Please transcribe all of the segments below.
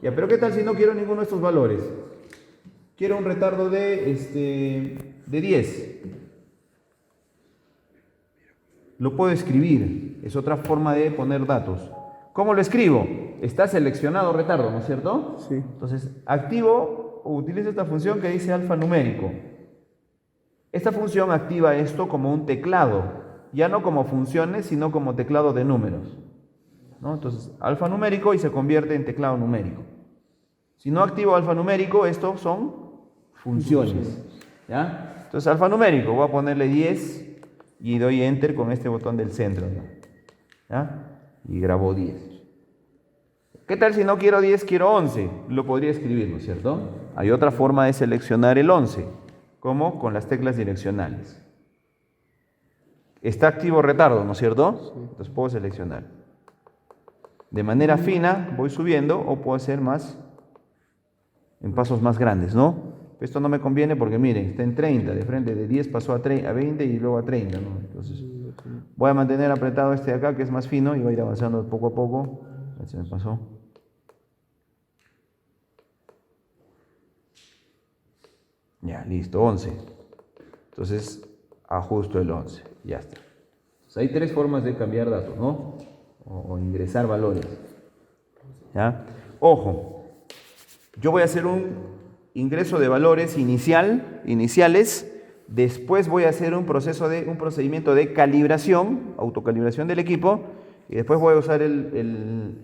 Ya, pero ¿qué tal si no quiero ninguno de estos valores? Quiero un retardo de 10. Lo puedo escribir. Es otra forma de poner datos. ¿Cómo lo escribo? Está seleccionado retardo, ¿no es cierto? Sí. Entonces, activo o utilizo esta función que dice alfanumérico. Esta función activa esto como un teclado, ya no como funciones, sino como teclado de números, ¿no? Entonces, alfanumérico y se convierte en teclado numérico. Si no activo alfanumérico, estos son funciones, ¿ya? Entonces, alfanumérico, voy a ponerle 10 y doy enter con este botón del centro, ¿no? ¿Ya? Y grabo 10. ¿Qué tal si no quiero 10, quiero 11? Lo podría escribir, ¿no es cierto? Hay otra forma de seleccionar el 11, como con las teclas direccionales. Está activo retardo, ¿no es cierto? Entonces puedo seleccionar. De manera fina voy subiendo o puedo hacer más en pasos más grandes, ¿no? Esto no me conviene porque miren, está en 30, de frente de 10 pasó a 20 y luego a 30, ¿no? Entonces voy a mantener apretado este de acá que es más fino y voy a ir avanzando poco a poco. A ver si me pasó. Ya, listo, 11. Entonces ajusto el 11, ya está. Entonces, hay tres formas de cambiar datos, ¿no? O ingresar valores. ¿Ya? Ojo, yo voy a hacer un ingreso de valores iniciales, después voy a hacer un procedimiento de calibración, autocalibración del equipo, y después voy a usar el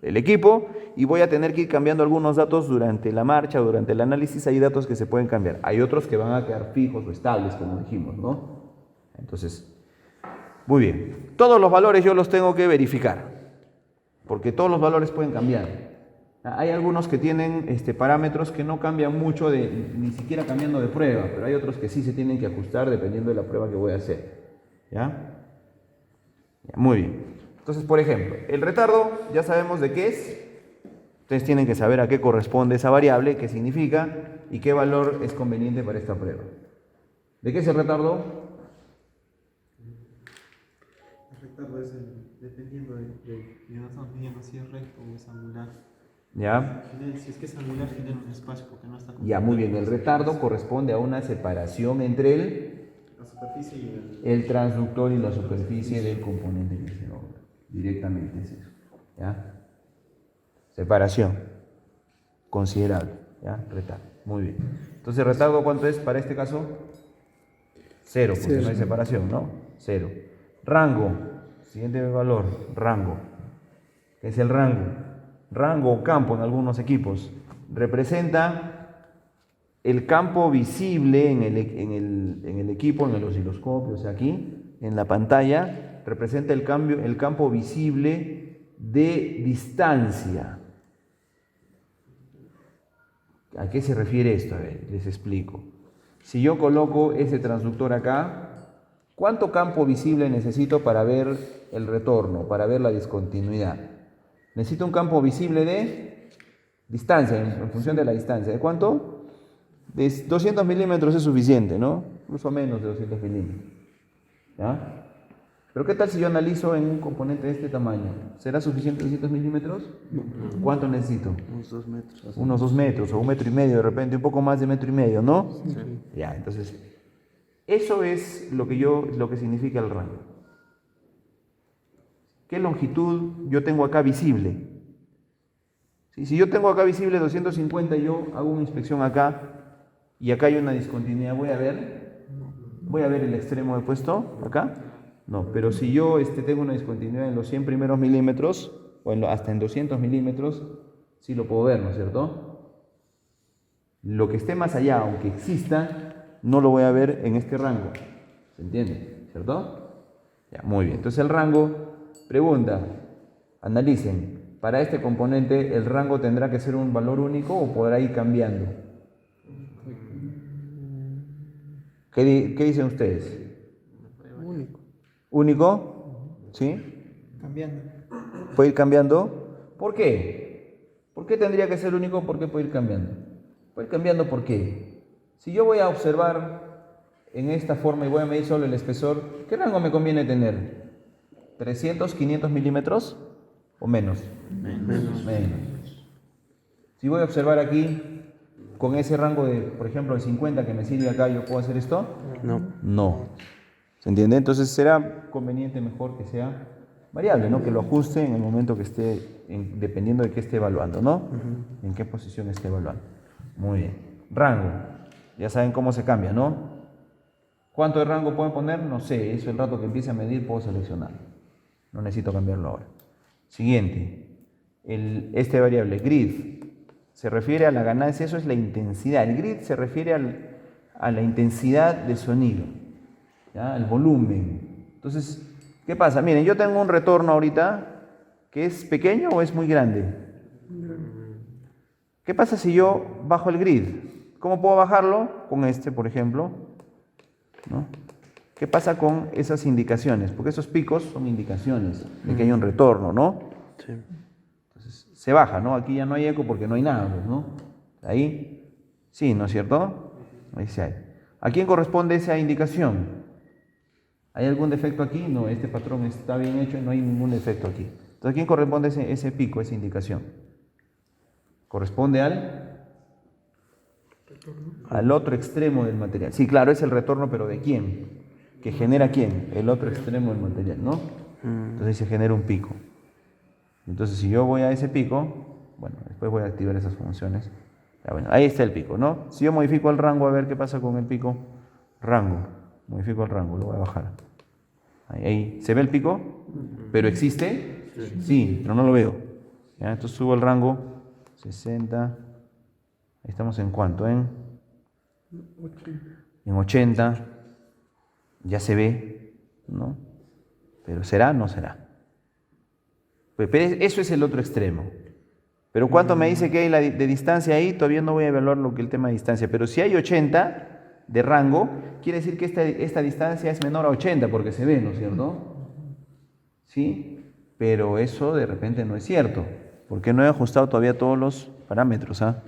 equipo y voy a tener que ir cambiando algunos datos durante la marcha, durante el análisis. Hay datos que se pueden cambiar, hay otros que van a quedar fijos o estables, como dijimos, ¿no? Entonces, muy bien, todos los valores yo los tengo que verificar, porque todos los valores pueden cambiar. Hay algunos que tienen parámetros que no cambian mucho, ni siquiera cambiando de prueba, pero hay otros que sí se tienen que ajustar dependiendo de la prueba que voy a hacer. ¿Ya? Muy bien. Entonces, por ejemplo, el retardo ya sabemos de qué es. Ustedes tienen que saber a qué corresponde esa variable, qué significa y qué valor es conveniente para esta prueba. ¿De qué es el retardo? El retardo es dependiendo de no estamos midiendo si es recto o es angular. ¿Ya? Si es que es angular, genera un espacio porque no está. Ya, muy bien. El retardo corresponde a una separación entre la superficie y el transductor y la superficie del componente que se obra. Directamente es eso. ¿Ya? Separación. Considerable. ¿Ya? Retardo. Muy bien. Entonces, ¿retardo cuánto es para este caso? 0, porque no hay separación, ¿no? 0. Rango. Siguiente valor. Rango. ¿Qué es el rango? Rango o campo en algunos equipos. Representa el campo visible en el equipo, en el osciloscopio, o sea, aquí, en la pantalla, representa el campo visible de distancia. ¿A qué se refiere esto? A ver, les explico. Si yo coloco ese transductor acá, ¿cuánto campo visible necesito para ver el retorno, para ver la discontinuidad? Necesito un campo visible de distancia, en función de la distancia. ¿De cuánto? De 200 milímetros es suficiente, ¿no? Incluso menos de 200 milímetros. ¿Ya? Pero ¿qué tal si yo analizo en un componente de este tamaño? ¿Será suficiente 200 milímetros? ¿Cuánto necesito? Unos 2 metros. Unos 2 metros o 1,5 metros de repente, un poco más de 1,5 metros, ¿no? Sí. Ya, entonces, eso es lo que significa el rango. ¿Qué longitud yo tengo acá visible? Si yo tengo acá visible 250, yo hago una inspección acá y acá hay una discontinuidad, ¿voy a ver el extremo de puesto acá? No, pero si yo tengo una discontinuidad en los 100 primeros milímetros o hasta en 200 milímetros, sí lo puedo ver, ¿no es cierto? Lo que esté más allá, aunque exista, no lo voy a ver en este rango. ¿Se entiende? ¿Cierto? Ya, muy bien. Entonces el rango... Pregunta, analicen, para este componente el rango tendrá que ser un valor único o podrá ir cambiando. ¿Qué dicen ustedes? Único. ¿Único? ¿Sí? cambiando. ¿Puede ir cambiando? ¿Por qué? ¿Por qué tendría que ser único? ¿Por qué puede ir cambiando? Puede ir cambiando ¿por qué? Si yo voy a observar en esta forma y voy a medir solo el espesor, ¿qué rango me conviene tener? ¿300, 500 milímetros o menos? Menos. Menos. Si voy a observar aquí, con ese rango de, por ejemplo, de 50 que me sirve acá, ¿yo puedo hacer esto? No. No. ¿Se entiende? Entonces será conveniente mejor que sea variable, ¿no? Que lo ajuste en el momento que esté, dependiendo de qué esté evaluando, ¿no? En qué posición esté evaluando. Muy bien. Rango. Ya saben cómo se cambia, ¿no? ¿Cuánto de rango pueden poner? No sé. Eso el rato que empiece a medir puedo seleccionar. No necesito cambiarlo ahora. Siguiente. Este variable, grid, se refiere a la ganancia, eso es la intensidad. El grid se refiere a la intensidad del sonido, ¿ya? El volumen. Entonces, ¿qué pasa? Miren, yo tengo un retorno ahorita que es pequeño o es muy grande. ¿Qué pasa si yo bajo el grid? ¿Cómo puedo bajarlo? Con este, por ejemplo, ¿no? ¿Qué pasa con esas indicaciones? Porque esos picos son indicaciones de que hay un retorno, ¿no? Sí. Entonces, se baja, ¿no? Aquí ya no hay eco porque no hay nada, pues, ¿no? Ahí, sí, ¿no es cierto? Ahí sí hay. ¿A quién corresponde esa indicación? ¿Hay algún defecto aquí? No, este patrón está bien hecho y no hay ningún defecto aquí. Entonces, ¿a quién corresponde ese pico, esa indicación? Corresponde al otro extremo del material. Sí, claro, es el retorno, pero ¿de quién? ¿Que genera quién? El otro extremo del material, ¿no? Entonces se genera un pico. Entonces, si yo voy a ese pico, bueno, después voy a activar esas funciones. Ya, bueno, ahí está el pico, ¿no? Si yo modifico el rango, a ver qué pasa con el pico. Rango, modifico el rango, lo voy a bajar. Ahí. ¿Se ve el pico? ¿Pero existe? Sí, pero no lo veo. ¿Ya? Entonces subo el rango, 60. Ahí estamos en cuánto, en 80. Ya se ve, ¿no? Pero ¿será? No será. Pero eso es el otro extremo. Pero ¿cuánto me dice que hay de distancia ahí? Todavía no voy a evaluar lo que el tema de distancia. Pero si hay 80 de rango, quiere decir que esta distancia es menor a 80 porque se ve, ¿no es cierto? ¿Sí? Pero eso de repente no es cierto. Porque no he ajustado todavía todos los parámetros, ¿ah?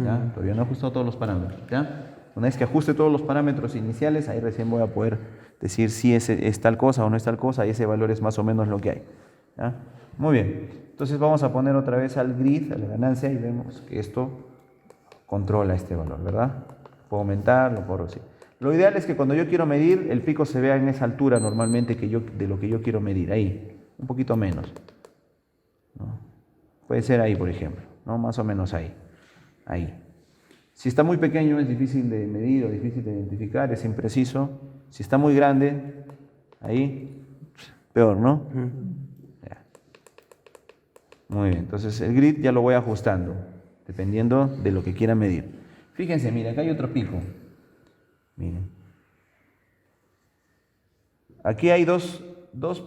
¿Ya? Todavía no he ajustado todos los parámetros, ¿ya? Una vez que ajuste todos los parámetros iniciales, ahí recién voy a poder decir si es tal cosa o no es tal cosa, y ese valor es más o menos lo que hay, ¿ya? Muy bien, entonces vamos a poner otra vez al grid, a la ganancia, y vemos que esto controla este valor, ¿verdad? Puedo aumentar, lo puedo reducir. Lo ideal es que cuando yo quiero medir, el pico se vea en esa altura normalmente de lo que yo quiero medir, ahí, un poquito menos, ¿no? Puede ser ahí, por ejemplo, ¿no? Más o menos ahí, ahí. Si está muy pequeño es difícil de medir o difícil de identificar, es impreciso. Si está muy grande, ahí, peor, ¿no? Ya. Muy bien, entonces el grid ya lo voy ajustando, dependiendo de lo que quiera medir. Fíjense, mira, acá hay otro pico. Miren. Aquí hay dos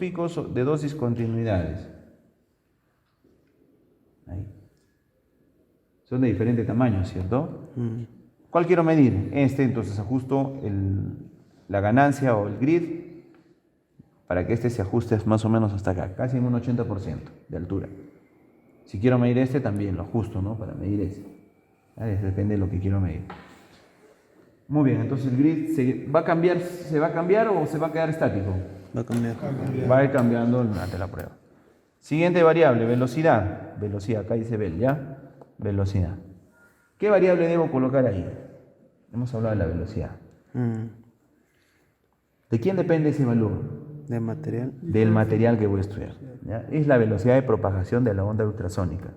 picos de dos discontinuidades. Ahí. Son de diferente tamaño, ¿cierto? ¿Cuál quiero medir? Entonces ajusto la ganancia o el grid para que se ajuste más o menos hasta acá, casi en un 80% de altura. Si quiero medir también lo ajusto, ¿no? Para medir ese. Depende de lo que quiero medir. Muy bien, entonces el grid ¿se va a cambiar o se va a quedar estático? Va a cambiar. Va a ir cambiando durante la prueba. Siguiente variable, velocidad. Velocidad, acá dice vel, ¿ya? Velocidad. ¿Qué variable debo colocar ahí? Hemos hablado de la velocidad. ¿De quién depende ese valor? De material. Del material que voy a estudiar, ¿ya? Es la velocidad de propagación de la onda ultrasónica,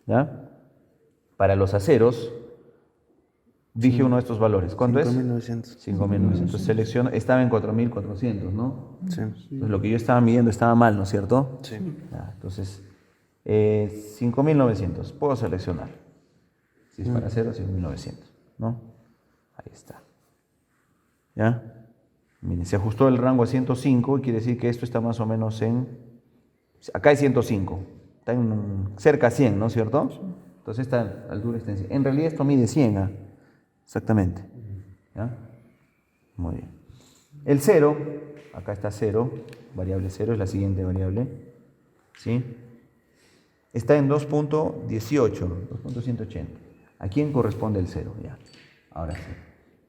¿ya? Para los aceros, dije uno de estos valores. ¿Cuánto es? 5.900. 5.900. Entonces selecciono, estaba en 4.400, ¿no? Sí. Entonces lo que yo estaba midiendo estaba mal, ¿no es cierto? Sí. Ya, entonces, 5.900. Puedo seleccionar. Si es para acero, 5.900, ¿no? Ahí está. ¿Ya? Miren, se ajustó el rango a 105 y quiere decir que esto está más o menos acá hay 105. Está cerca a 100, ¿no es cierto? Entonces esta altura está en 100. En realidad esto mide 100, ¿ah? Exactamente. ¿Ya? Muy bien. El 0, acá está 0, variable 0 es la siguiente variable, ¿sí? Está en 2.18, 2.180. ¿A quién corresponde el 0? Ya. Ahora sí.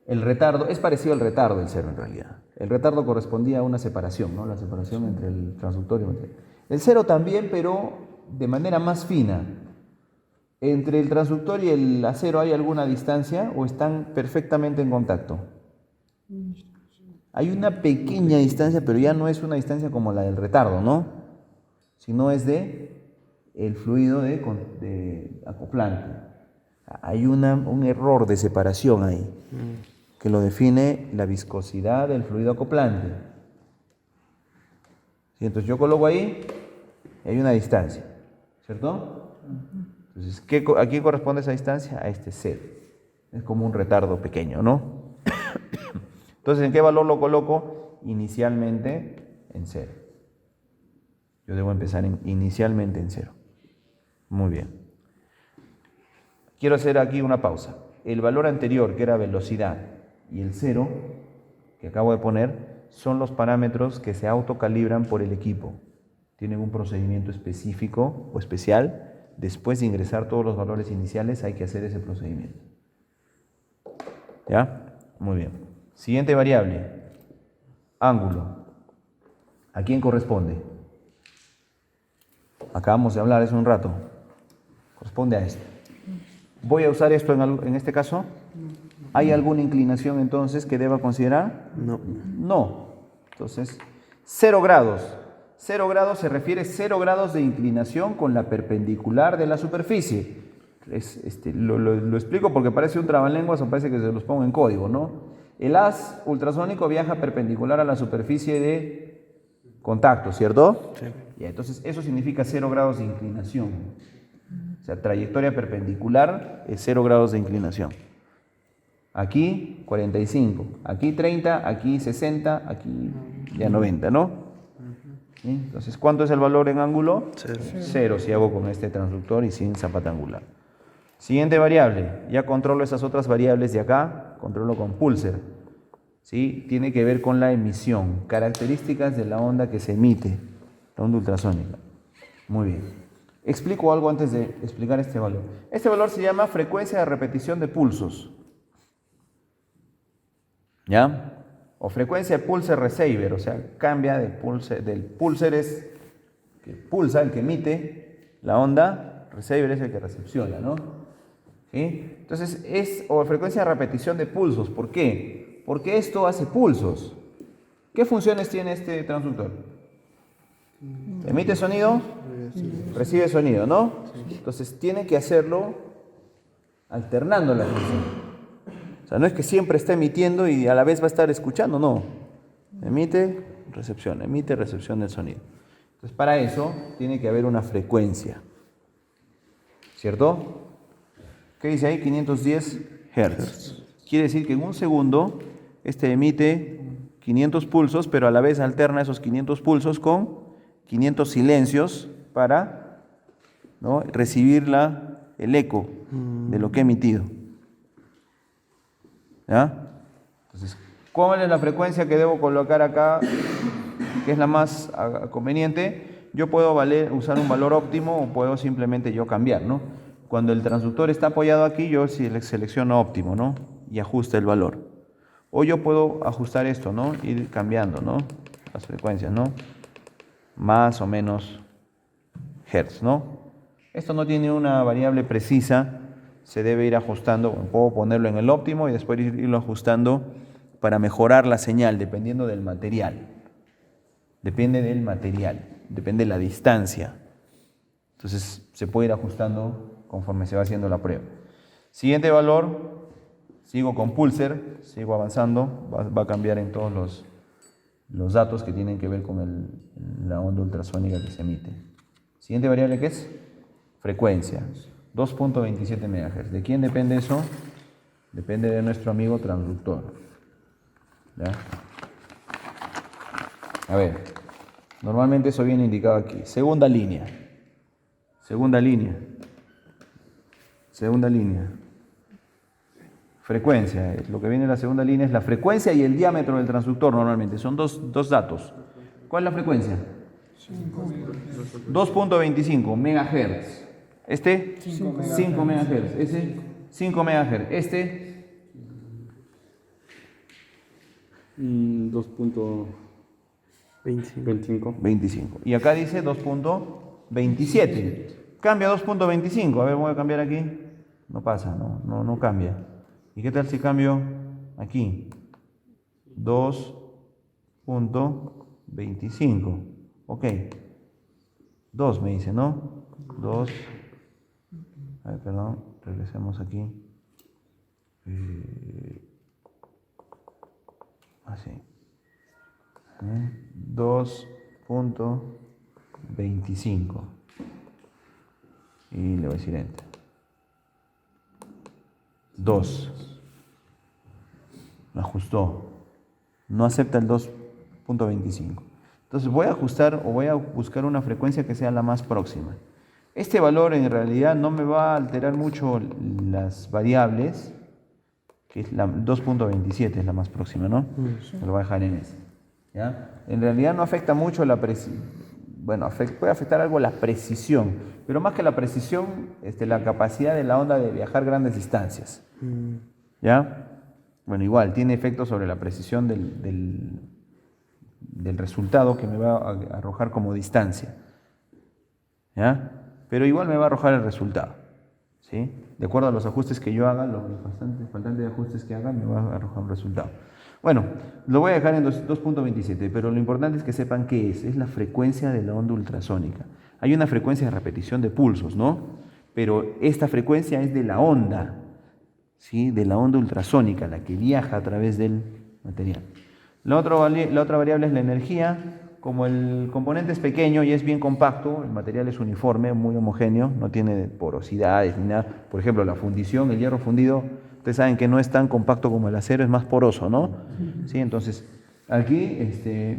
El retardo, es parecido al retardo del 0 en realidad. El retardo correspondía a una separación, ¿no? La separación entre el transductor y el material. El 0 también, pero de manera más fina. ¿Entre el transductor y el acero hay alguna distancia o están perfectamente en contacto? Hay una pequeña distancia, pero ya no es una distancia como la del retardo, ¿no? Sino es de el fluido de acoplante. Hay un error de separación ahí, que lo define la viscosidad del fluido acoplante. ¿Sí? Entonces yo coloco ahí y hay una distancia, ¿cierto? Entonces, ¿a quién corresponde esa distancia? A este cero. Es como un retardo pequeño, ¿no? Entonces, ¿en qué valor lo coloco? Inicialmente en cero. Yo debo empezar inicialmente en cero. Muy bien. Quiero hacer aquí una pausa. El valor anterior, que era velocidad, y el cero, que acabo de poner, son los parámetros que se autocalibran por el equipo. Tienen un procedimiento específico o especial. Después de ingresar todos los valores iniciales, hay que hacer ese procedimiento. ¿Ya? Muy bien. Siguiente variable. Ángulo. ¿A quién corresponde? Acabamos de hablar hace un rato. Corresponde a esto. ¿Voy a usar esto en este caso? ¿Hay alguna inclinación entonces que deba considerar? No. No. Entonces, 0 grados. 0 grados se refiere a 0 grados de inclinación con la perpendicular de la superficie. Lo explico porque parece un trabalenguas o parece que se los pongo en código, ¿no? El haz ultrasónico viaja perpendicular a la superficie de contacto, ¿cierto? Sí. Y entonces eso significa 0 grados de inclinación. O sea, trayectoria perpendicular es 0 grados de inclinación. Aquí 45, aquí 30, aquí 60, aquí ya 90, ¿no? ¿Sí? Entonces, ¿cuánto es el valor en ángulo? 0. 0 si hago con este transductor y sin zapata angular. Siguiente variable, ya controlo esas otras variables de acá, controlo con pulser. ¿Sí? Tiene que ver con la emisión, características de la onda que se emite, la onda ultrasónica. Muy bien. Explico algo antes de explicar este valor. Este valor se llama frecuencia de repetición de pulsos. ¿Ya? O frecuencia de pulser receiver, o sea, cambia del pulser es que pulsa, el que emite la onda, receiver es el que recepciona, ¿no? ¿Sí? Entonces o frecuencia de repetición de pulsos. ¿Por qué? Porque esto hace pulsos. ¿Qué funciones tiene este transductor? ¿Emite sonido? Recibe sonido, ¿no? Entonces tiene que hacerlo alternando la función. O sea, no es que siempre está emitiendo y a la vez va a estar escuchando, no. Emite, recepción del sonido. Entonces, para eso tiene que haber una frecuencia. ¿Cierto? ¿Qué dice ahí? 510 Hz. Quiere decir que en un segundo este emite 500 pulsos, pero a la vez alterna esos 500 pulsos con 500 silencios para, ¿no?, recibir el eco de lo que ha emitido. ¿Ya? Entonces, ¿cuál es la frecuencia que debo colocar acá, que es la más conveniente? Yo puedo usar un valor óptimo o puedo simplemente yo cambiar, ¿no? Cuando el transductor está apoyado aquí, yo selecciono óptimo, ¿no? Y ajusta el valor. O yo puedo ajustar esto, ¿no? Ir cambiando, ¿no? Las frecuencias, ¿no? Más o menos hertz, ¿no? Esto no tiene una variable precisa, se debe ir ajustando. Puedo ponerlo en el óptimo y después irlo ajustando para mejorar la señal, dependiendo del material. Depende del material, depende de la distancia. Entonces se puede ir ajustando conforme se va haciendo la prueba. Siguiente valor, sigo con pulser, sigo avanzando, va a cambiar en todos los datos que tienen que ver con la onda ultrasónica que se emite. Siguiente variable, ¿qué es? Frecuencia, 2.27 MHz. ¿De quién depende eso? Depende de nuestro amigo transductor. ¿Ya? A ver, normalmente eso viene indicado aquí. Segunda línea. Frecuencia, lo que viene en la segunda línea es la frecuencia y el diámetro del transductor normalmente. Son dos datos. ¿Cuál es la frecuencia? 2.25 MHz. Este, 5 MHz. Ese, 5 MHz. Este, 25. 25. Y acá dice 2.27. Cambia 2.25. A ver, voy a cambiar aquí. No pasa, no cambia. ¿Y qué tal si cambio aquí? 2.25. Ok. 2 me dice, ¿no? 2. A ver, perdón. Regresemos aquí. Así. 2.25. Y le voy a decir enter. 2. Me ajustó. No acepta el 2.25. Entonces voy a ajustar o voy a buscar una frecuencia que sea la más próxima. Este valor en realidad no me va a alterar mucho las variables, que es la 2.27 es la más próxima, ¿no? Lo voy a dejar en ese. ¿Ya? En realidad no afecta mucho la precisión. Bueno, puede afectar algo la precisión, pero más que la precisión, la capacidad de la onda de viajar grandes distancias. ¿Ya? Bueno, igual, tiene efecto sobre la precisión del resultado que me va a arrojar como distancia. ¿Ya? Pero igual me va a arrojar el resultado. ¿Sí? De acuerdo a los ajustes que yo haga, los faltantes ajustes que haga, me va a arrojar un resultado. Bueno, lo voy a dejar en 2.27, pero lo importante es que sepan qué es. Es la frecuencia de la onda ultrasónica. Hay una frecuencia de repetición de pulsos, ¿no? Pero esta frecuencia es de la onda, ¿sí? De la onda ultrasónica, la que viaja a través del material. La otra variable es la energía. Como el componente es pequeño y es bien compacto, el material es uniforme, muy homogéneo, no tiene porosidades ni nada. Por ejemplo, la fundición, el hierro fundido, ustedes saben que no es tan compacto como el acero, es más poroso, ¿no? ¿Sí? Entonces, aquí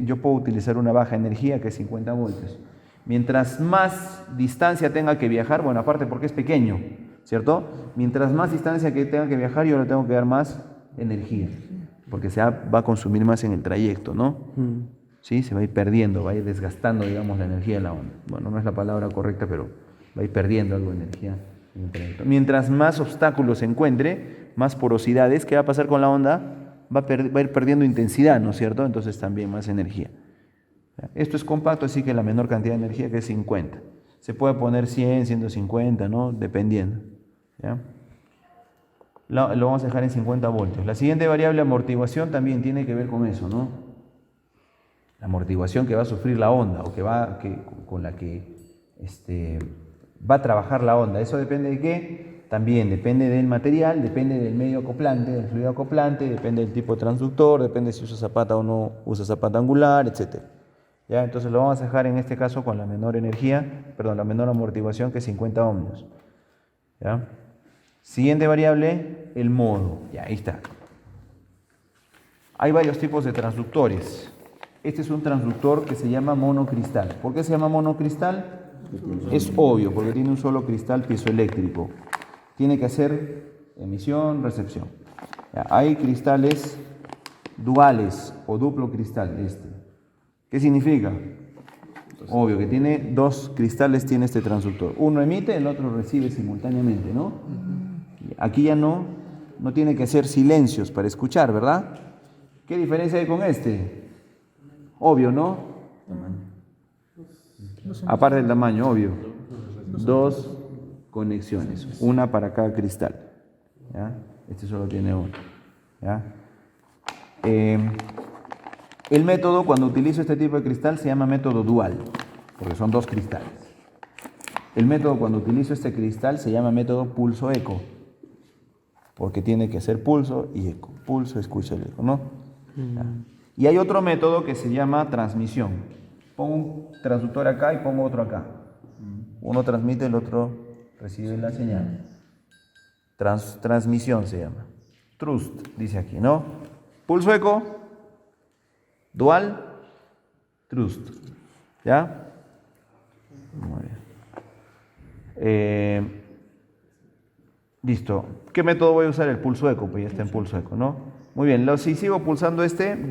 yo puedo utilizar una baja energía que es 50 voltios. Mientras más distancia tenga que viajar, bueno, aparte porque es pequeño, ¿cierto? Mientras más distancia que tenga que viajar, yo le tengo que dar más energía, porque va a consumir más en el trayecto, ¿no? ¿Sí? Se va a ir perdiendo, va a ir desgastando, digamos, la energía de la onda. Bueno, no es la palabra correcta, pero va a ir perdiendo algo de energía en el trayecto. Mientras más obstáculos se encuentre, más porosidades, ¿qué va a pasar con la onda? Va a ir perdiendo intensidad, ¿no es cierto? Entonces también más energía. Esto es compacto, así que la menor cantidad de energía, que es 50. Se puede poner 100, 150, ¿no? Dependiendo. ¿Ya? Lo vamos a dejar en 50 voltios. La siguiente variable, amortiguación, también tiene que ver con eso, ¿no? La amortiguación que va a sufrir la onda o con la que va a trabajar la onda. ¿Eso depende de qué? También depende del material, depende del medio acoplante, del fluido acoplante, depende del tipo de transductor, depende si usa zapata o no usa zapata angular, etc. ¿Ya? Entonces lo vamos a dejar en este caso con la menor la menor amortiguación, que es 50 ohmios. ¿Ya? Siguiente variable, el modo. Ya, ahí está. Hay varios tipos de transductores. Este es un transductor que se llama monocristal. ¿Por qué se llama monocristal? Es obvio, porque tiene un solo cristal piezoeléctrico. Tiene que hacer emisión, recepción. Ya, hay cristales duales o duplo cristal. ¿Qué significa? Obvio que tiene dos cristales, tiene este transductor. Uno emite, el otro recibe simultáneamente, ¿no? Aquí ya no tiene que hacer silencios para escuchar, ¿verdad? ¿Qué diferencia hay con este? Obvio, ¿no? Aparte del tamaño, obvio. Dos conexiones, una para cada cristal. ¿Ya? Este solo tiene uno. ¿Ya? El método, cuando utilizo este tipo de cristal, se llama método dual, porque son dos cristales. El método, cuando utilizo este cristal, se llama método pulso-eco, porque tiene que ser pulso y eco. Pulso, escucha el eco, ¿no? ¿Ya? Y hay otro método que se llama transmisión. Pongo un transductor acá y pongo otro acá. Uno transmite, el otro recibe la señal. Transmisión se llama. Trust, dice aquí, ¿no? Pulso eco, dual, trust. ¿Ya? Muy bien. Listo. ¿Qué método voy a usar? El pulso eco, pues ya está en pulso eco, ¿no? Muy bien, si sigo pulsando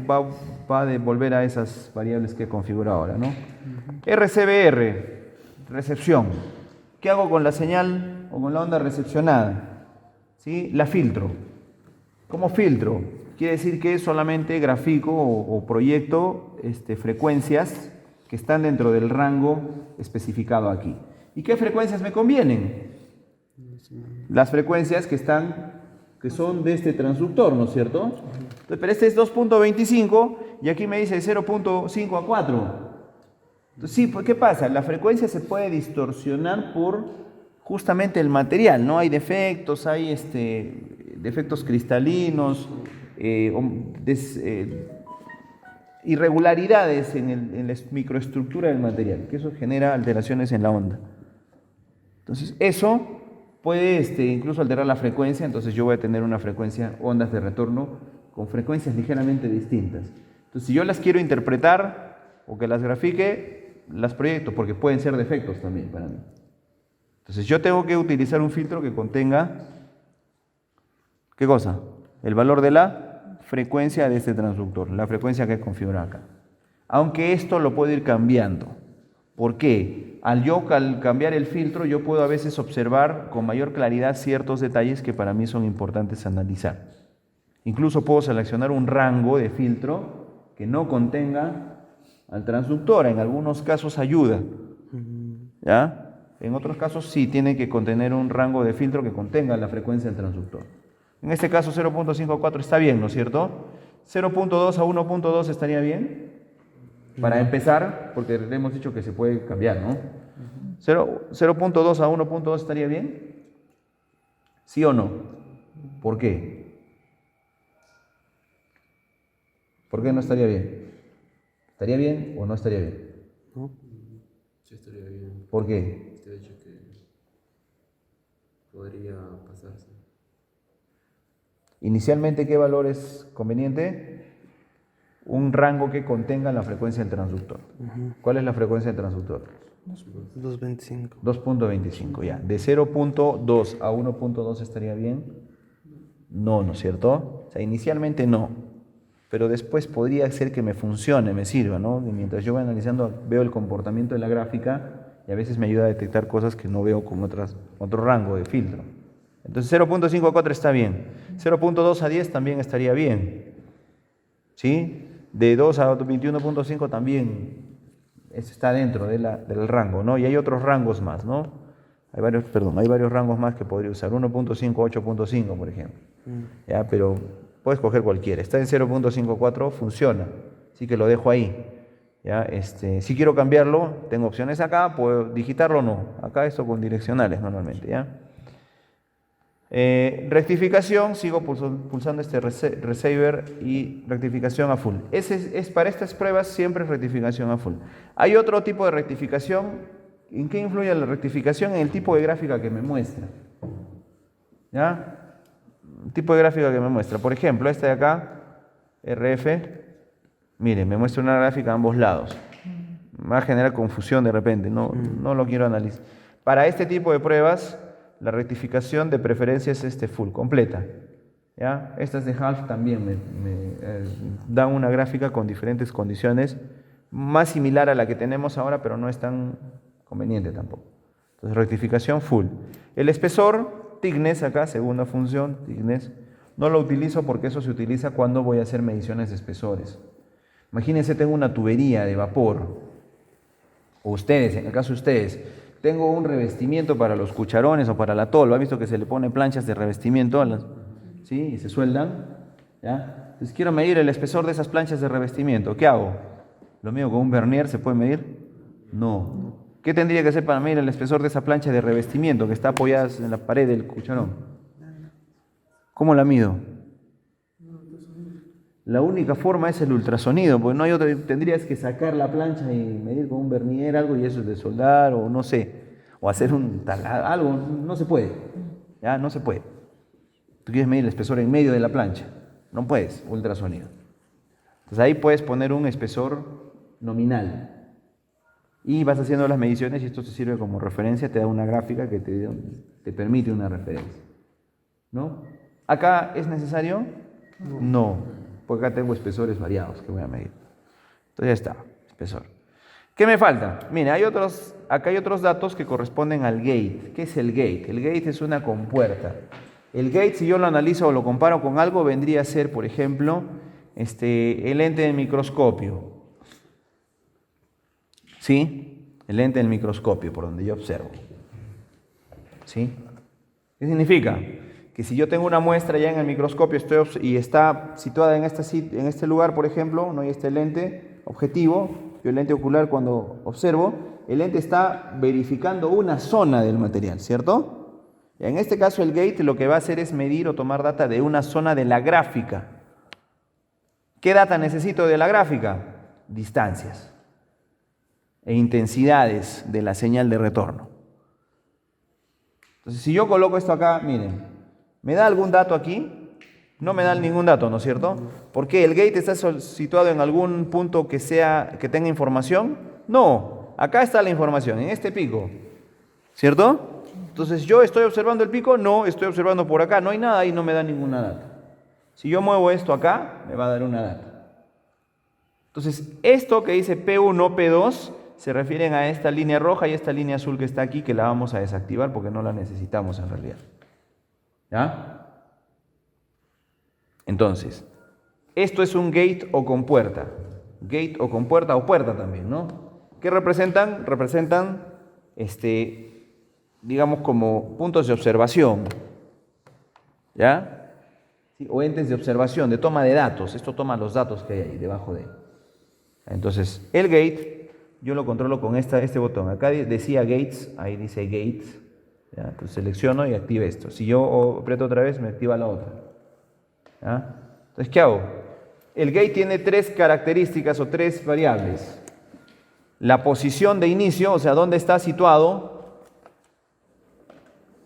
va a devolver a esas variables que he configurado ahora, ¿no? RCBR, recepción. ¿Qué hago con la señal o con la onda recepcionada? ¿Sí? La filtro. ¿Cómo filtro? Quiere decir que solamente grafico o proyecto frecuencias que están dentro del rango especificado aquí. ¿Y qué frecuencias me convienen? Las frecuencias que son de este transductor, ¿no es cierto? Entonces, pero este es 2.25 y aquí me dice 0.5 a 4. Entonces, sí, pues, ¿qué pasa? La frecuencia se puede distorsionar por justamente el material, ¿no? Hay defectos, hay defectos cristalinos, irregularidades en la microestructura del material, que eso genera alteraciones en la onda. Entonces, eso puede incluso alterar la frecuencia, entonces yo voy a tener una frecuencia, ondas de retorno, con frecuencias ligeramente distintas. Entonces, si yo las quiero interpretar o que las grafique, las proyecto, porque pueden ser defectos también para mí. Entonces, yo tengo que utilizar un filtro que contenga, ¿qué cosa? El valor de la frecuencia de este transductor, la frecuencia que he configurado acá. Aunque esto lo puedo ir cambiando. ¿Por qué? Al cambiar el filtro, yo puedo a veces observar con mayor claridad ciertos detalles que para mí son importantes analizar. Incluso puedo seleccionar un rango de filtro que no contenga al transductor. En algunos casos ayuda, ¿ya? En otros casos sí tiene que contener un rango de filtro que contenga la frecuencia del transductor. En este caso 0.54 está bien, ¿no es cierto? 0.2 a 1.2 estaría bien. Para empezar, porque le hemos dicho que se puede cambiar, ¿no? 0.2 a 1.2 estaría bien. ¿Sí o no? ¿Por qué? ¿Por qué no estaría bien? ¿Estaría bien o no estaría bien? ¿No? Sí, estaría bien. ¿Por qué? Te he dicho que podría pasarse. Inicialmente, ¿qué valor es conveniente? Un rango que contenga la frecuencia del transductor. ¿Cuál es la frecuencia del transductor? 2.25. 2.25, ya. ¿De 0.2 a 1.2 estaría bien? No, ¿no es cierto? O sea, inicialmente no. Pero después podría ser que me funcione, me sirva, ¿no? Y mientras yo voy analizando, veo el comportamiento de la gráfica y a veces me ayuda a detectar cosas que no veo con otro rango de filtro. Entonces 0.5 a 4 está bien. 0.2 a 10 también estaría bien. ¿Sí? De 2 a 21.5 también está dentro del rango, ¿no? Y hay otros rangos más, ¿no? Hay varios rangos más que podría usar. 1.5 a 8.5, por ejemplo. ¿Ya? Pero puedes coger cualquiera. Está en 0.54, funciona. Así que lo dejo ahí. ¿Ya? Si quiero cambiarlo, tengo opciones acá. Puedo digitarlo o no. Acá esto con direccionales normalmente, ¿ya? Rectificación, sigo pulsando este receiver y rectificación a full. Para estas pruebas siempre es rectificación a full. Hay otro tipo de rectificación. ¿En qué influye la rectificación? En el tipo de gráfica que me muestra. ¿Ya? El tipo de gráfica que me muestra. Por ejemplo, esta de acá, RF, miren, me muestra una gráfica a ambos lados. Me va a generar confusión de repente, no lo quiero analizar. Para este tipo de pruebas, la rectificación de preferencia es full, completa. ¿Ya? Estas de half también me dan una gráfica con diferentes condiciones, más similar a la que tenemos ahora, pero no es tan conveniente tampoco. Entonces, rectificación full. El espesor, thickness acá, segunda función, thickness, no lo utilizo porque eso se utiliza cuando voy a hacer mediciones de espesores. Imagínense, tengo una tubería de vapor, o ustedes, en el caso de ustedes, tengo un revestimiento para los cucharones o para la tolva. ¿Ha visto que se le pone planchas de revestimiento ¿sí? Y se sueldan? ¿Ya? Entonces quiero medir el espesor de esas planchas de revestimiento. ¿Qué hago? ¿Lo mío con un vernier se puede medir? No. ¿Qué tendría que hacer para medir el espesor de esa plancha de revestimiento que está apoyada en la pared del cucharón? ¿Cómo la mido? La única forma es el ultrasonido, porque no hay otra. Tendrías que sacar la plancha y medir con un vernier algo, y eso es de soldar, o no sé, o hacer un taladro, algo, no se puede. ¿Ya? No se puede. Tú quieres medir el espesor en medio de la plancha, no puedes, ultrasonido. Entonces ahí puedes poner un espesor nominal y vas haciendo las mediciones, y esto te sirve como referencia, te da una gráfica que te permite una referencia. ¿No? ¿Acá es necesario? No. Porque acá tengo espesores variados que voy a medir. Entonces ya está, espesor. ¿Qué me falta? Mira, acá hay otros datos que corresponden al gate. ¿Qué es el gate? El gate es una compuerta. El gate, si yo lo analizo o lo comparo con algo, vendría a ser, por ejemplo, el lente del microscopio. ¿Sí? el lente del microscopio por donde yo observo. ¿Sí? ¿Qué significa? Que si yo tengo una muestra ya en el microscopio y está situada en este lugar, por ejemplo, ¿no? Y este lente objetivo, yo el lente ocular cuando observo, el lente está verificando una zona del material, ¿cierto? En este caso el gate lo que va a hacer es medir o tomar data de una zona de la gráfica. ¿Qué data necesito de la gráfica? Distancias e intensidades de la señal de retorno. Entonces, si yo coloco esto acá, miren, ¿me da algún dato aquí? No me da ningún dato, ¿no es cierto? ¿Por qué? ¿El gate está situado en algún punto que tenga información? No, acá está la información, en este pico, ¿cierto? Entonces, ¿yo estoy observando el pico? No, estoy observando por acá, no hay nada y no me da ninguna data. Si yo muevo esto acá, me va a dar una data. Entonces, esto que dice P1, P2, se refieren a esta línea roja y esta línea azul que está aquí, que la vamos a desactivar porque no la necesitamos en realidad. ¿Ya? Entonces, esto es un gate o compuerta. Gate o compuerta o puerta también, ¿no? ¿Qué representan? Representan, digamos, como puntos de observación. ¿Ya? Sí, o entes de observación, de toma de datos. Esto toma los datos que hay ahí debajo de él. Entonces, el gate yo lo controlo con este botón. Acá decía gates, ahí dice gates. ¿Ya? Entonces selecciono y activo esto. Si yo aprieto otra vez, me activa la otra. ¿Ya? Entonces, ¿qué hago? El gate tiene tres características o tres variables. La posición de inicio, o sea, dónde está situado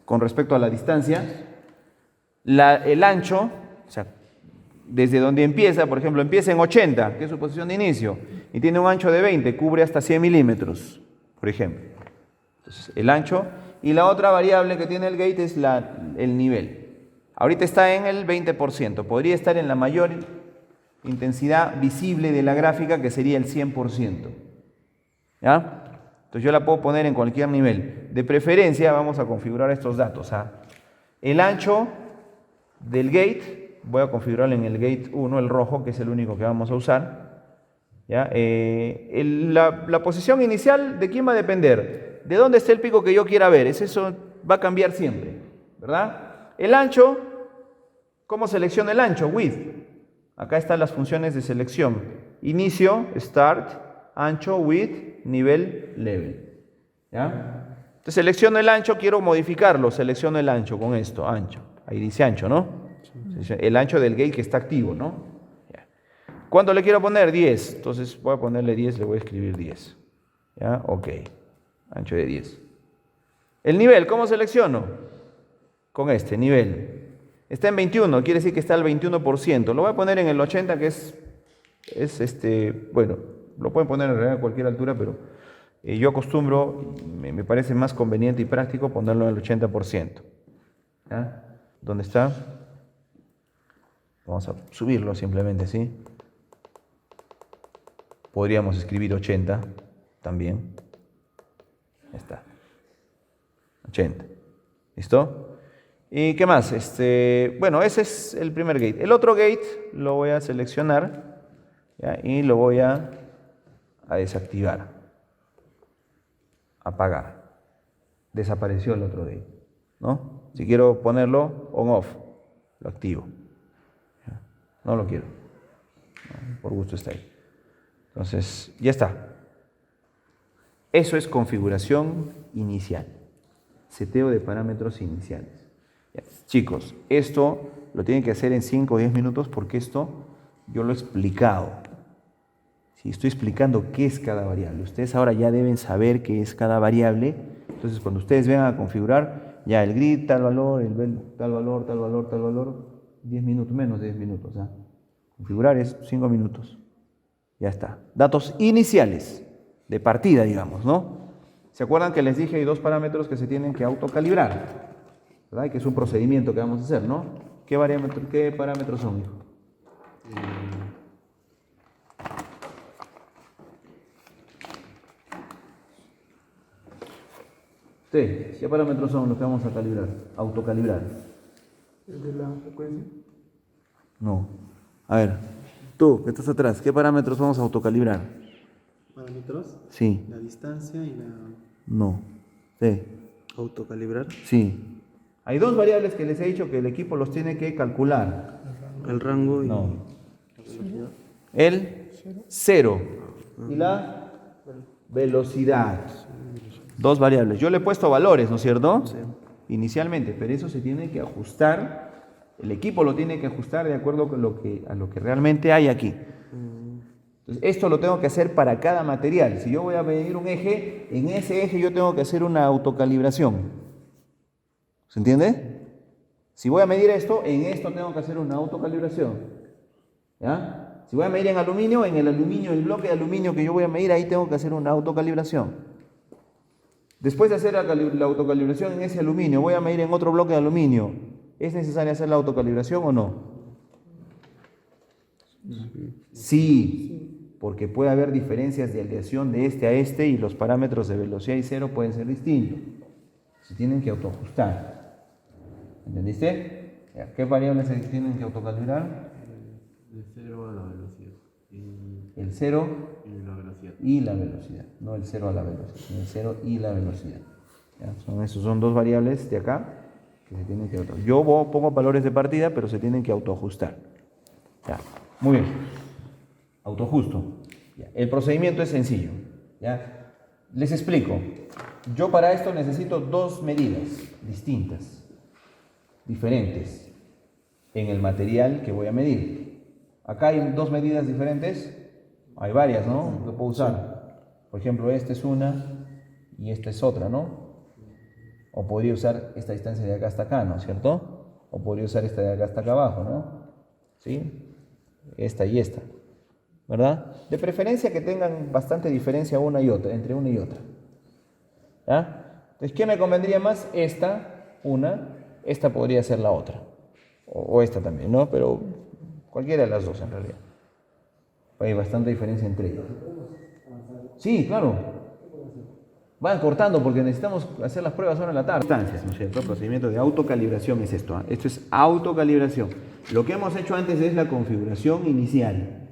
con respecto a la distancia. El ancho, o sea, desde donde empieza, por ejemplo, empieza en 80, que es su posición de inicio, y tiene un ancho de 20, cubre hasta 100 milímetros, por ejemplo. Entonces, el ancho. Y la otra variable que tiene el gate es el nivel. Ahorita está en el 20%, podría estar en la mayor intensidad visible de la gráfica, que sería el 100%. ¿Ya? Entonces yo la puedo poner en cualquier nivel. De preferencia vamos a configurar estos datos. El ancho del gate, voy a configurarlo en el gate 1, el rojo, que es el único que vamos a usar. ¿Ya? La posición inicial, ¿de quién va a depender? De dónde está el pico que yo quiera ver. Eso va a cambiar siempre, ¿verdad? El ancho, ¿cómo selecciono el ancho? Width. Acá están las funciones de selección. Inicio, start, ancho, width, nivel, level. ¿Ya? Entonces selecciono el ancho, quiero modificarlo. Selecciono el ancho con esto, ancho. Ahí dice ancho, ¿no? El ancho del gate que está activo, ¿no? ¿Cuánto le quiero poner? 10. Entonces voy a ponerle 10, le voy a escribir 10. ¿Ya? Ok. Ancho de 10. El nivel, ¿cómo selecciono? Con este, nivel. Está en 21, quiere decir que está al 21%. Lo voy a poner en el 80, que es bueno, lo pueden poner en realidad a cualquier altura, pero yo acostumbro, me parece más conveniente y práctico ponerlo en el 80%. ¿Ya? ¿Dónde está? Vamos a subirlo simplemente así. Podríamos escribir 80 también. Ahí está. 80. ¿Listo? ¿Y qué más? Bueno, ese es el primer gate. El otro gate lo voy a seleccionar, ¿ya? Y lo voy a desactivar. Apagar. Desapareció el otro gate, ¿no? Si quiero ponerlo on-off, lo activo. ¿Ya? No lo quiero. ¿No? Por gusto está ahí. Entonces, ya está. Eso es configuración inicial. Seteo de parámetros iniciales. Ya. Chicos, esto lo tienen que hacer en 5 o 10 minutos porque esto yo lo he explicado. Sí, estoy explicando qué es cada variable. Ustedes ahora ya deben saber qué es cada variable. Entonces, cuando ustedes vengan a configurar, ya el grid, tal valor, el vel, tal valor, tal valor, tal valor, 10 minutos, menos de 10 minutos. ¿Ah? Configurar es 5 minutos. Ya está. Datos iniciales, de partida, digamos, ¿no? ¿Se acuerdan que les dije hay dos parámetros que se tienen que autocalibrar? ¿Verdad? Y que es un procedimiento que vamos a hacer, ¿no? ¿Qué parámetros son, hijo? Sí, ¿qué parámetros son los que vamos a calibrar? Autocalibrar. ¿El de la frecuencia? No. A ver, tú, que estás atrás, ¿qué parámetros vamos a autocalibrar? parámetros, Sí. la distancia y la... No. Sí. Autocalibrar. Sí. Hay dos variables que les he dicho que el equipo los tiene que calcular. El rango y No. la velocidad. El cero y la velocidad. Dos variables. Yo le he puesto valores, ¿no es cierto? Sí. Inicialmente, pero eso se tiene que ajustar. El equipo lo tiene que ajustar de acuerdo con a lo que realmente hay aquí. Entonces, esto lo tengo que hacer para cada material. Si yo voy a medir un eje, en ese eje yo tengo que hacer una autocalibración. ¿Se entiende? Si voy a medir esto, en esto tengo que hacer una autocalibración. ¿Ya? Si voy a medir en el aluminio, el bloque de aluminio que yo voy a medir, ahí tengo que hacer una autocalibración. Después de hacer la autocalibración en ese aluminio, voy a medir en otro bloque de aluminio. ¿Es necesario hacer la autocalibración o no? Sí, porque puede haber diferencias de aleación de este a este y los parámetros de velocidad y cero pueden ser distintos. Se tienen que autoajustar. ¿Entendiste? ¿Qué variables se tienen que autocalibrar? De 0 a la velocidad. El 0 Y la velocidad. y la velocidad. No el 0 a la velocidad, sino el 0 y la velocidad. ¿Ya? Son dos variables de acá que se tienen que autoajustar. Yo pongo valores de partida, pero se tienen que autoajustar. ¿Ya? Muy bien. Autoajusto. ¿Ya? El procedimiento es sencillo. ¿Ya? Les explico. Yo para esto necesito dos medidas distintas, diferentes, en el material que voy a medir. Acá hay dos medidas diferentes. Hay varias, ¿no? Que puedo usar. Por ejemplo, esta es una y esta es otra, ¿no? O podría usar esta distancia de acá hasta acá, ¿no es cierto? O podría usar esta de acá hasta acá abajo, ¿no? ¿Sí? Esta y esta, ¿verdad? De preferencia que tengan bastante diferencia una y otra, entre una y otra. ¿Ya? Entonces, ¿qué me convendría más? Esta podría ser la otra. O esta también, ¿no? Pero cualquiera de las dos en realidad. Hay bastante diferencia entre ellas. Sí, claro. Van cortando porque necesitamos hacer las pruebas ahora en la tarde. Distancias, ¿no es cierto? El procedimiento de autocalibración es esto. Esto es autocalibración. Lo que hemos hecho antes es la configuración inicial.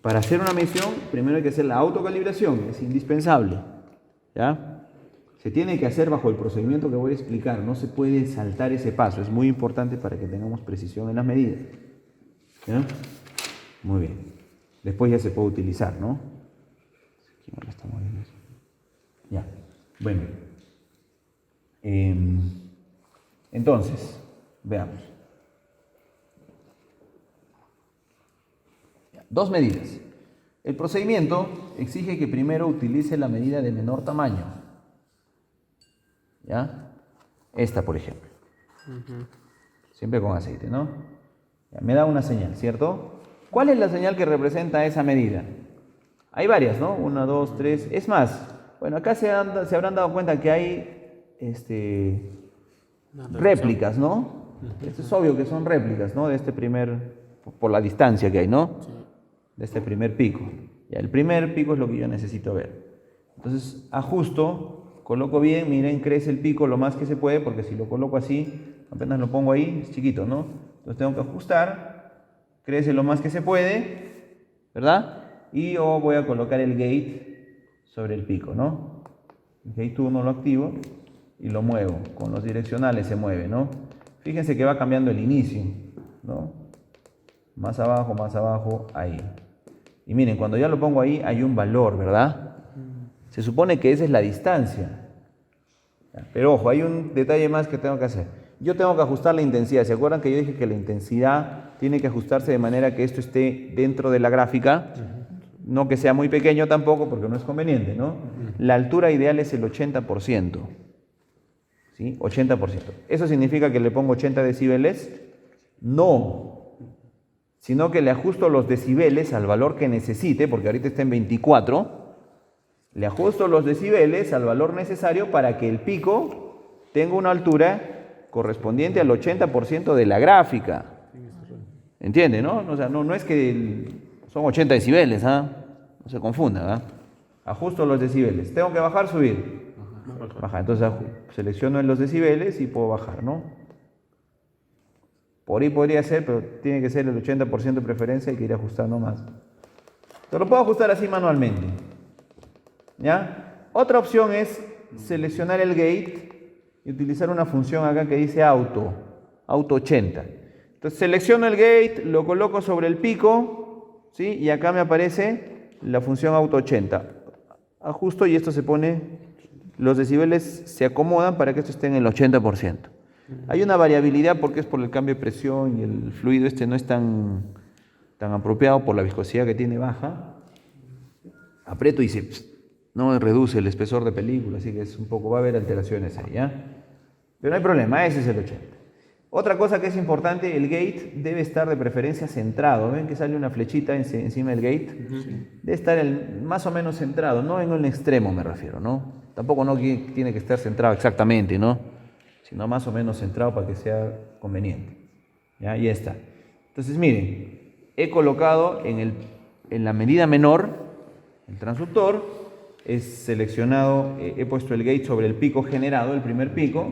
Para hacer una medición, primero hay que hacer la autocalibración. Es indispensable. ¿Ya? Se tiene que hacer bajo el procedimiento que voy a explicar. No se puede saltar ese paso. Es muy importante para que tengamos precisión en las medidas. ¿Ya? Muy bien. Después ya se puede utilizar, ¿no? Aquí no lo estamos viendo. Ya. Bueno. Entonces, veamos. Dos medidas. El procedimiento exige que primero utilice la medida de menor tamaño. ¿Ya? Esta, por ejemplo. Siempre con aceite, ¿no? Ya, me da una señal, ¿cierto? ¿Cuál es la señal que representa esa medida? Hay varias, ¿no? 1, 2, 3. Es más, bueno, acá se habrán dado cuenta que hay réplicas, ¿no? Esto es obvio que son réplicas, ¿no? De este por la distancia que hay, ¿no? De este primer pico. Ya, el primer pico es lo que yo necesito ver. Entonces, ajusto, coloco bien, miren, crece el pico lo más que se puede, porque si lo coloco así, apenas lo pongo ahí, es chiquito, ¿no? Entonces tengo que ajustar, crece lo más que se puede, ¿verdad? Y yo voy a colocar el gate sobre el pico, ¿no? El gate 1 lo activo y lo muevo, con los direccionales se mueve, ¿no? Fíjense que va cambiando el inicio, ¿no? Más abajo, ahí. Y miren, cuando ya lo pongo ahí hay un valor, ¿verdad? Se supone que esa es la distancia. Pero ojo, hay un detalle más que tengo que hacer. Yo tengo que ajustar la intensidad. ¿Se acuerdan que yo dije que la intensidad tiene que ajustarse de manera que esto esté dentro de la gráfica? No que sea muy pequeño tampoco, porque no es conveniente, ¿no? La altura ideal es el 80%. ¿Sí? 80%. ¿Eso significa que le pongo 80 decibeles? No. Sino que le ajusto los decibeles al valor que necesite, porque ahorita está en 24. Le ajusto los decibeles al valor necesario para que el pico tenga una altura correspondiente al 80% de la gráfica. ¿Entiende, no? O sea, no es que son 80 decibeles, ¿ah? No se confunda, ¿verdad? Ajusto los decibeles. ¿Tengo que bajar, subir? Bajar. Entonces selecciono en los decibeles y puedo bajar, ¿no? Por ahí podría ser, pero tiene que ser el 80% de preferencia, hay que ir ajustando más. Pero lo puedo ajustar así manualmente. ¿Ya? Otra opción es seleccionar el gate y utilizar una función acá que dice auto 80. Entonces selecciono el gate, lo coloco sobre el pico, ¿sí? Y acá me aparece la función auto 80. Ajusto y esto se pone, los decibeles se acomodan para que esto esté en el 80%. Hay una variabilidad porque es por el cambio de presión y el fluido este no es tan apropiado por la viscosidad que tiene baja. Aprieto y no reduce el espesor de película, así que es un poco, va a haber alteraciones ahí, ¿ya? Pero no hay problema, ese es el 80. Otra cosa que es importante, el gate debe estar de preferencia centrado. ¿Ven que sale una flechita encima del gate? Debe estar más o menos centrado, no en un extremo me refiero, ¿no? Tampoco no tiene que estar centrado exactamente, ¿no? Sino más o menos centrado para que sea conveniente. ¿Ya? Y ya está. Entonces miren, he colocado en la medida menor el transductor, he seleccionado, he puesto el gate sobre el pico generado, el primer pico,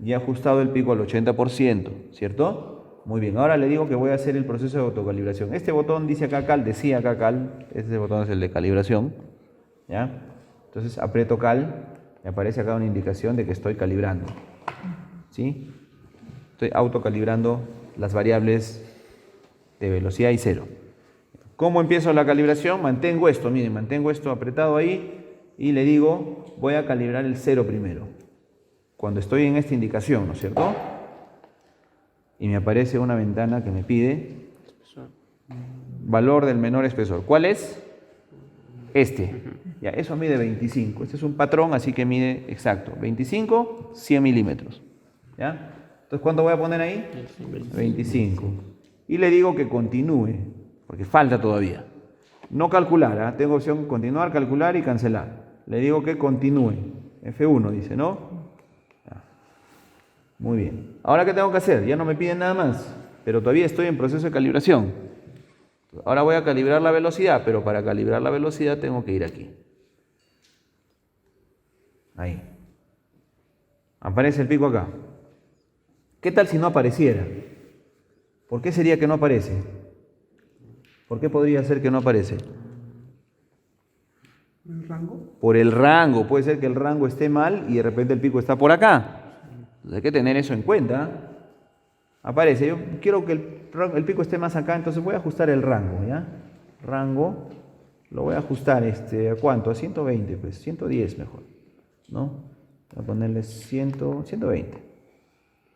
y he ajustado el pico al 80%, ¿cierto? Muy bien, ahora le digo que voy a hacer el proceso de autocalibración. Este botón dice acá cal, decía acá cal, este botón es el de calibración, ¿ya? Entonces aprieto cal, me aparece acá una indicación de que estoy calibrando, ¿sí? Estoy autocalibrando las variables de velocidad y cero. ¿Cómo empiezo la calibración? Mantengo esto, miren, mantengo esto apretado ahí y le digo, voy a calibrar el cero primero. Cuando estoy en esta indicación, ¿no es cierto? Y me aparece una ventana que me pide valor del menor espesor. ¿Cuál es? Este. Ya, eso mide 25. Este es un patrón, así que mide exacto. 25, 100 milímetros. ¿Ya? Entonces, ¿cuánto voy a poner ahí? 25. Y le digo que continúe, porque falta todavía. No calcular, ¿eh? Tengo opción continuar, calcular y cancelar. Le digo que continúe. F1 dice, ¿no? Ya. Muy bien. Ahora, ¿qué tengo que hacer? Ya no me piden nada más, pero todavía estoy en proceso de calibración. Ahora voy a calibrar la velocidad, pero para calibrar la velocidad tengo que ir aquí. Ahí. Aparece el pico acá. ¿Qué tal si no apareciera? ¿Por qué sería que no aparece? ¿Por qué podría ser que no aparece? ¿El rango? Por el rango. Puede ser que el rango esté mal y de repente el pico está por acá. Entonces hay que tener eso en cuenta. Aparece. Yo quiero que el pico esté más acá, entonces voy a ajustar el rango, ¿ya? Rango, lo voy a ajustar, ¿a cuánto? A 120, pues, 110 mejor, ¿no? Voy a ponerle 120.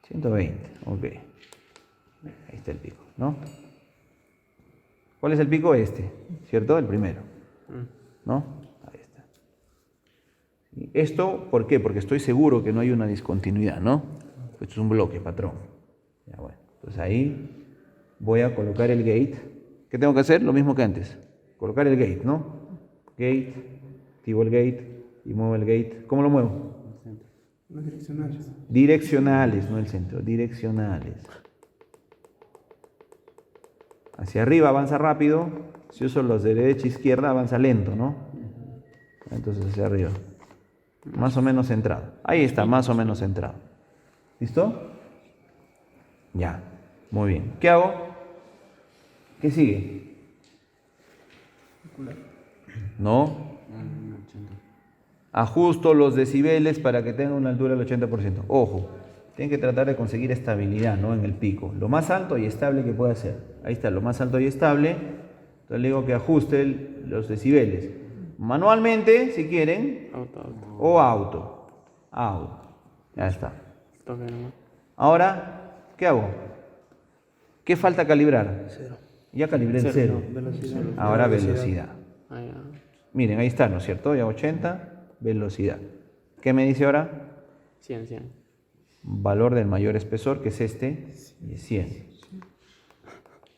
120, ok. Ahí está el pico, ¿no? ¿Cuál es el pico? Este, ¿cierto? El primero, ¿no? Ahí está. ¿Y esto por qué? Porque estoy seguro que no hay una discontinuidad, ¿no? Esto es un bloque, patrón. Ya, bueno. Entonces ahí voy a colocar el gate. ¿Qué tengo que hacer? Lo mismo que antes. Colocar el gate, ¿no? Gate, activo el gate y muevo el gate. ¿Cómo lo muevo? Los direccionales. Direccionales, no el centro, direccionales. Hacia arriba avanza rápido, si uso los de derecha e izquierda avanza lento, ¿no? Entonces hacia arriba. Más o menos centrado. Ahí está, más o menos centrado. ¿Listo? Ya, muy bien. ¿Qué hago? ¿Qué sigue? No. Ajusto los decibeles para que tenga una altura del 80%. Ojo, tienen que tratar de conseguir estabilidad, ¿no? En el pico. Lo más alto y estable que pueda ser. Ahí está, lo más alto y estable. Entonces le digo que ajuste los decibeles. Manualmente, si quieren. O auto. Ya está. Ahora, ¿qué hago? ¿Qué falta calibrar? Cero. Ya calibré el cero. Velocidad. Ahora velocidad. Miren, ahí está, ¿no es cierto? Ya 80, velocidad. ¿Qué me dice ahora? 100. Valor del mayor espesor, que es este, y es 100.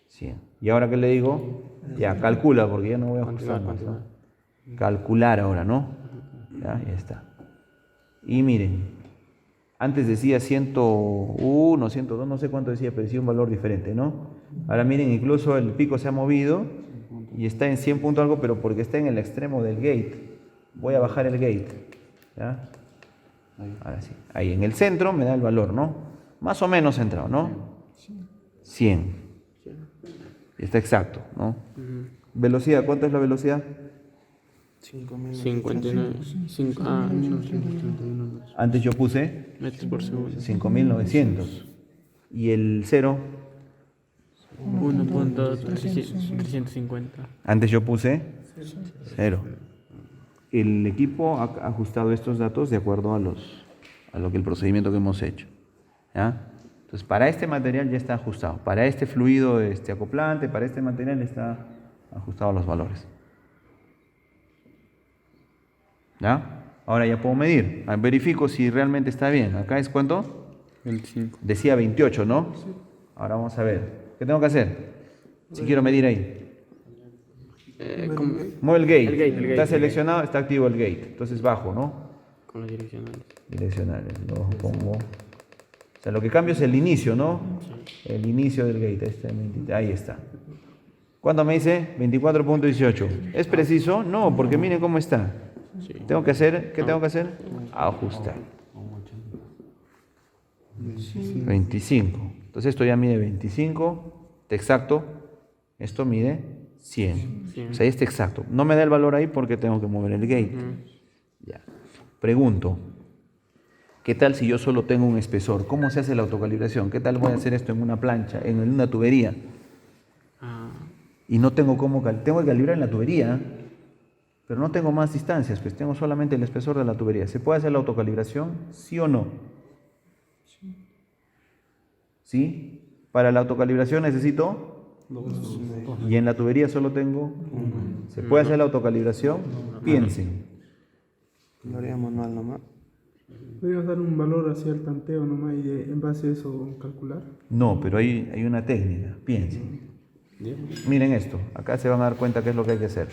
100. ¿Y ahora qué le digo? Ya, calcula, porque ya no voy a ajustar más, ¿no? Calcular ahora, ¿no? Ya está. Y miren, antes decía 101, 102, no sé cuánto decía, pero decía un valor diferente, ¿no? Ahora miren, incluso el pico se ha movido y está en 100 punto algo, pero porque está en el extremo del gate. Voy a bajar el gate. ¿Ya? Ahora sí. Ahí en el centro me da el valor, ¿no? Más o menos centrado, ¿no? 100. Está exacto, ¿no? Velocidad, ¿cuánto es la velocidad? 59. 5.931 Antes yo puse metros por segundo. 5.900. ¿Y el 0? 1.350. Antes yo puse 0. El equipo ha ajustado estos datos de acuerdo a lo que el procedimiento que hemos hecho. ¿Ya? Entonces, para este material ya está ajustado. Para este fluido acoplante, para este material está ajustado los valores. ¿Ya? Ahora ya puedo medir. Verifico si realmente está bien. ¿Acá es cuánto? 25. Decía 28, ¿no? Ahora vamos a ver. ¿Qué tengo que hacer? Si quiero medir ahí. Mueve el gate. El gate. Está seleccionado, está activo el gate. Entonces bajo, ¿no? Con los direccionales. Direccionales. Lo pongo. O sea, lo que cambio es el inicio, ¿no? El inicio del gate. Ahí está. ¿Cuánto me dice? 24.18. ¿Es preciso? No, porque miren cómo está. Sí. ¿Tengo que hacer? ¿Qué tengo que hacer? Ajustar. 25. Entonces esto ya mide 25. Está exacto. Esto mide 100. O sea, este exacto. No me da el valor ahí porque tengo que mover el gate. Ya. Pregunto. ¿Qué tal si yo solo tengo un espesor? ¿Cómo se hace la autocalibración? ¿Qué tal voy a hacer esto en una plancha, en una tubería? Y no tengo cómo... Tengo que calibrar en la tubería, pero no tengo más distancias, pues tengo solamente el espesor de la tubería. ¿Se puede hacer la autocalibración? ¿Sí o no? ¿Sí? Para la autocalibración necesito... Y en la tubería solo tengo... ¿Se puede hacer la autocalibración? Piensen. Lo haría manual nomás. ¿Podrías dar un valor hacia el tanteo nomás y en base a eso calcular? No, pero hay una técnica. Piensen. Miren esto. Acá se van a dar cuenta qué es lo que hay que hacer.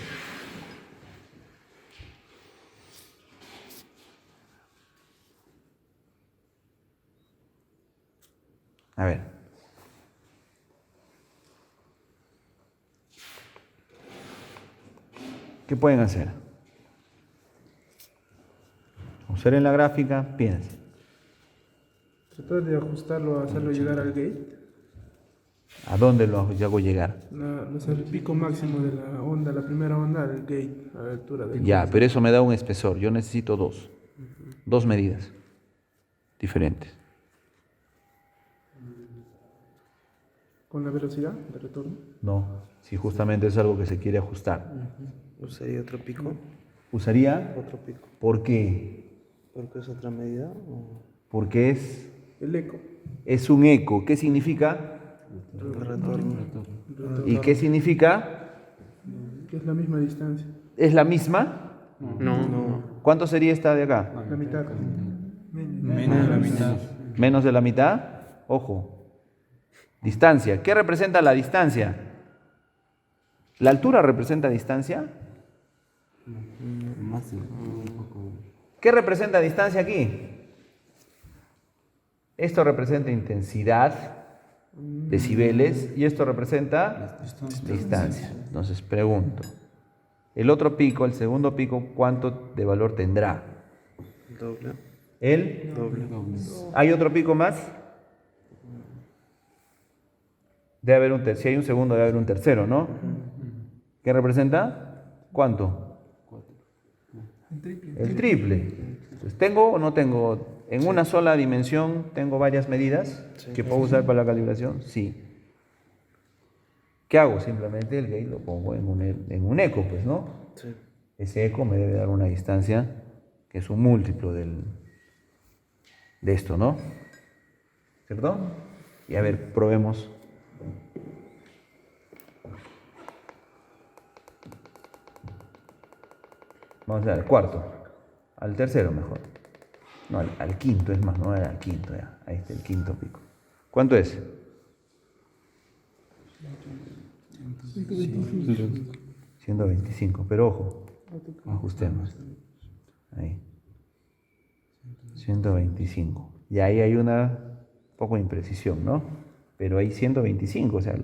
A ver. ¿Qué pueden hacer? Observen la gráfica, piensen. Tratar de ajustarlo, hacerlo llegar al gate. ¿A dónde lo hago llegar? El pico máximo de la onda, la primera onda, al gate, a la altura del Ya, gate. pero eso me da un espesor. Yo necesito dos medidas diferentes. ¿Con la velocidad de retorno? No, si justamente es algo que se quiere ajustar. ¿Usaría otro pico? ¿Usaría? Otro pico. ¿Por qué? ¿Porque es otra medida? ¿O? Porque El eco. es un eco. ¿Qué significa? Retorno. ¿Y qué significa? Que es la misma distancia. ¿Es la misma? No. ¿Cuánto sería esta de acá? La mitad. Menos de la mitad. ¿Menos de la mitad? Ojo. Distancia. ¿Qué representa la distancia? ¿La altura representa distancia? ¿Qué representa distancia aquí? Esto representa intensidad, decibeles, y esto representa distancia. Entonces pregunto, el otro pico, el segundo pico, ¿cuánto de valor tendrá? Doble. ¿El? Doble. ¿Hay otro pico más? Debe haber un tercero. Si hay un segundo, debe haber un tercero, ¿no? ¿Qué representa? ¿Cuánto? El triple. Entonces, ¿tengo o no tengo? En una sola dimensión tengo varias medidas que puedo usar para la calibración. Sí. ¿Qué hago? Simplemente el gate lo pongo en un eco, pues, ¿no? Sí. Ese eco me debe dar una distancia que es un múltiplo de esto, ¿no? ¿Cierto? Y a ver, probemos. Vamos a ver, al cuarto. Al tercero mejor. No, al quinto, es más, no era al quinto ya. Ahí está el quinto pico. ¿Cuánto es? 125, pero ojo, ajustemos. Ahí. 125. Y ahí hay una poco de imprecisión, ¿no? Pero hay 125, o sea,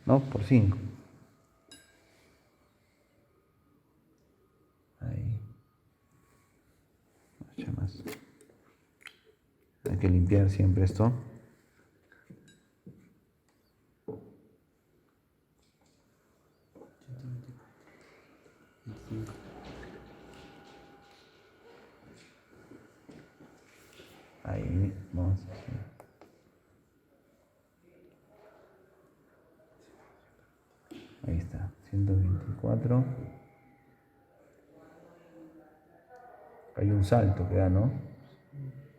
¿no? Por 5. Ahí. Mucho más. Hay que limpiar siempre esto. Ahí, vamos. Ahí está, 124. Hay un salto que da, ¿no?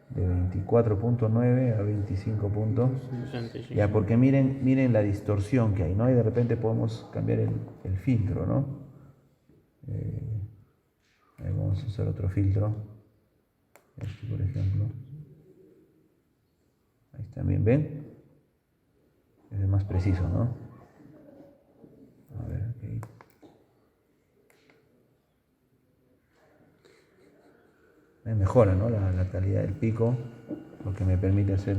De 24.9 a 25 puntos. 65. Ya, porque miren la distorsión que hay, ¿no? Y de repente podemos cambiar el filtro, ¿no? Ahí vamos a usar otro filtro. Este, por ejemplo. Ahí también, ¿ven? Es más preciso, ¿no? A ver, aquí. Me mejora, ¿no? La calidad del pico, lo que me permite hacer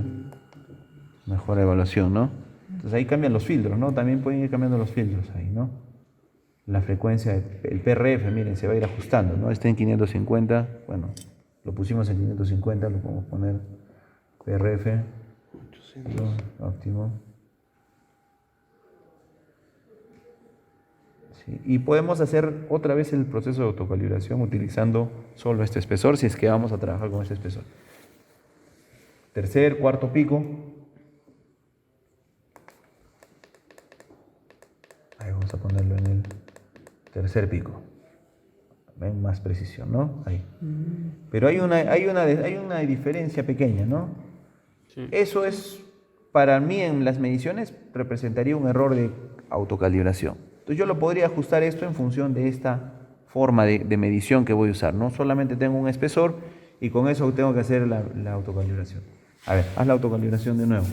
mejor evaluación, ¿no? Entonces ahí cambian los filtros, ¿no? También pueden ir cambiando los filtros ahí, ¿no? La frecuencia, el PRF, miren, se va a ir ajustando, ¿no? Está en 550, bueno, lo pusimos en 550, lo podemos poner PRF, 800. óptimo. Sí, y podemos hacer otra vez el proceso de autocalibración utilizando solo este espesor, si es que vamos a trabajar con este espesor. Tercer, cuarto pico. Ahí vamos a ponerlo en el tercer pico. Ven, más precisión, ¿no? Ahí. Pero hay una diferencia pequeña, ¿no? Sí. Eso es, para mí en las mediciones, representaría un error de autocalibración. Entonces yo lo podría ajustar esto en función de esta forma de medición que voy a usar. No solamente tengo un espesor y con eso tengo que hacer la autocalibración. A ver, haz la autocalibración de nuevo.